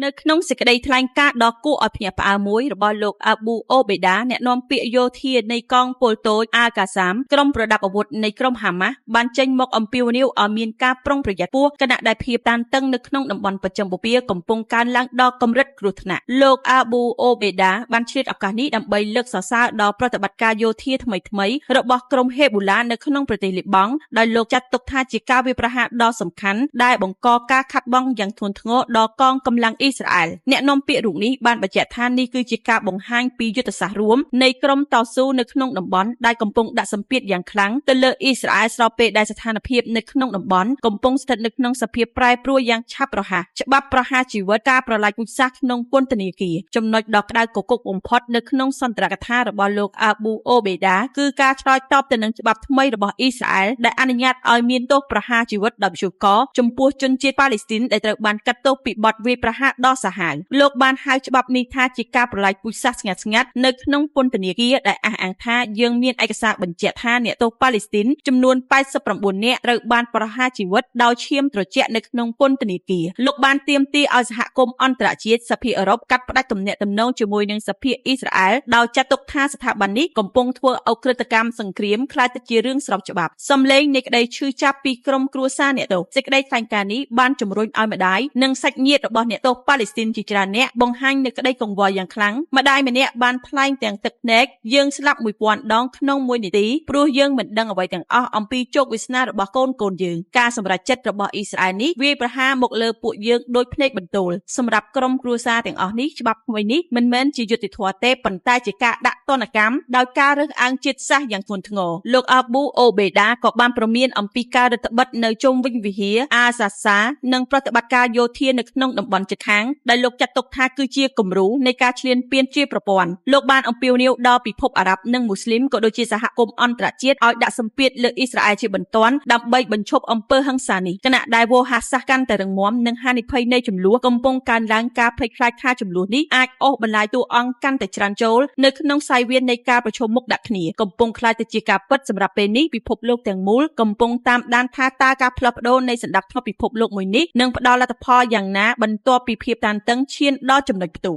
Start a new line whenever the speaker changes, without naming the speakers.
នៅក្នុងសេចក្តីថ្លែងការណ៍ដ៏គួរឲ្យភ្ញាក់ផ្អើលមួយរបស់លោកអាប៊ូអូបេដាអ្នកនាំពាក្យយោធានៃកងពលតូចអាកាសាមក្រុមប្រដាប់អាវុធនៃក្រុមហាម៉ាស់បានចេញមកអំពាវនាវឲ្យមានការប្រុងប្រយ័ត្នខ្ពស់ខណៈដែលភាពតានតឹងនៅក្នុងតំបន់បស្ចិមបូព៌ាកំពុងកើនឡើងដល់កម្រិតគ្រោះថ្នាក់លោកអាប៊ូអូបេដាបានឆ្លៀតឱកាសនេះដើម្បីលើកសរសើរដល់ប្រតិបត្តិការយោធាថ្មីៗរបស់ក្រុមហេប៊ូឡានៅក្នុងប្រទេសលីបង់ដោយលោកចាត់ទុកថាជាការវាយប្រហារដ៏សំខាន់ដែលបង្កការខាត់បងយ៉ាងធ្ងន់ធ្ងរដល់កងកម្លាំងអ៊ីស្រាអែលអ្នកនាំពាក្យរូបនេះបានបញ្ជាក់ថានេះគឺជាការបង្ហាញពីយុទ្ធសាស្ត្ររួមនៃក្រុមតស៊ូនៅក្នុងតំបន់ដែលកំពុងដាក់សម្ពាធយ៉ាងខ្លាំងទៅលើអ៊ីស្រាអែលស្របពេលដែលស្ថានភាពនៅក្នុងតំបន់កំពុងស្ថិតនៅក្នុងសភាពប្រែប្រួលយ៉ាងឆាប់រហ័សច្បាប់ប្រហារជីវិតការប្រឡាយពូជសាសន៍ក្នុងពន្ធនាគារចំណុចដ៏ក្តៅគគុកបំផុតនៅក្នុងសន្ទរកថារបស់លោកអាប៊ូអូបេដាគឺការឆ្លើយតបទៅនឹងច្បាប់ថ្មីរបស់អ៊ីស្រាអែលដែលអនុញ្ញាតឲ្យមានទោសប្រហារជីវិតដោយព្យួរកចំពោះជនជាតិប៉ាឡេស្ទីនដែលត្រូវបានកាត់ទោសពីបទវាយប្រហារដ៏សាហាវលោកបានហៅច្បាប់នេះថាជាការប្រឡាយពូជសាសន៍ស្ងាត់ៗនៅក្នុងពន្ធនាគារដែលអះអាងថាយើងមានឯកសារបញ្ជាក់ថាអ្នកទោសប៉ាឡេស្ទីនចំនួន89នាក់ត្រូវបានប្រហារជីវិតដោយឈាមត្រជាក់នៅក្នុងពន្ធនាគារលោកបានទាមទារឲ្យសហគមន៍អន្តរជាតិសភាអឺរ៉ុបកាត់ផ្តាច់ទំនាក់ទំនងជាមួយនឹងសភាអ៊ីស្រាអែលដោយចាត់ទុកថាស្ថាប័ននេះកំពុងធ្វើអក្រិតកម្មសង្គ្រាមក្លាយទៅជារឿងស្របច្បាប់សំឡេងនៃក្តីឈឺចាប់ពីក្រុមគ្រួសារអ្នកទោសសេចក្តីថ្លែងការណ៍នេះបានជំរុញឲ្យម្ដាយនិងសាច់ញាតិរបស់អ្នកទោសប៉ាឡេស្ទីនជាច្រើនអ្នកបង្ហាញនូវក្តីកង្វល់យ៉ាងខ្លាំងម្ដាយម្នាក់បានថ្លែងទាំងទឹកភ្នែកយើងស្លាប់1000ដងក្នុង1នាទីព្រោះយើងមិនដឹងអ្វីទាំងអស់អំពីជោគវាសនារបស់កូនយើងការសម្រេចចិត្តរបស់អ៊ីស្រាអែលនេះវាយប្រហារមកលើពួកយើងដោយភ្នែកបន្ទោលសម្រាប់ក្រុមគ្រួសារទាំងអស់នេះច្បាប់ថ្មីនេះមិនមែនជាយុត្តិធម៌ទេប៉ុន្តែជាការដាក់ទណ្ឌកម្មដោយការរើសអើងជាតិសាសន៍យ៉ាងធ្ងន់ធ្ងរលោកអាប៊ូអូបេដាក៏បានព្រមានអំពីការរដ្ឋបិទនៅជុំវិញវិហារអាសាសានិងប្រតិបត្តិការយោធានៅក្នុងតំបន់ជិតខាងដែលលោកចាត់ទុកថាគឺជាគំរូនៃការឈ្លានពានជាប្រព័ន្ធលោកបានអំពាវនាវដល់ពិភពអារ៉ាប់និងមូស្លីមក៏ដូចជាសហគមន៍អន្តរជាតិឲ្យដាក់សម្ពាធលើអ៊ីស្រាអែលជាបន្ទាន់ដើម្បីបញ្ឈប់អំពើហិង្សានេះខណៈដែលវោហារសាស្ត្រកាន់តែរឹងមាំនិងហានិភ័យនៃចំនួនកំពុងកើនឡើងការភ័យខ្លាចថាចំនួននេះអាចអូសបន្លាយតួអង្គកាន់តែច្រើនចូលនៅក្នុងសាយវាននៃការប្រជុំមុខដាក់គ្នាកំពុងខ្លាចទៅជាការពិតសម្រាប់ពេលនេះពិភពលោកទាំងមូលកំពុងតាមដានថាតើការផ្លាស់ប្ដូរនៃសន្តិភាពពិភពលោកមួយនេះនឹងផ្ដល់លទ្ធផលយ៉ាងណាបន្ទាប់ពីភាពតានតឹងឈានដល់ចំណុចផ្ទុះ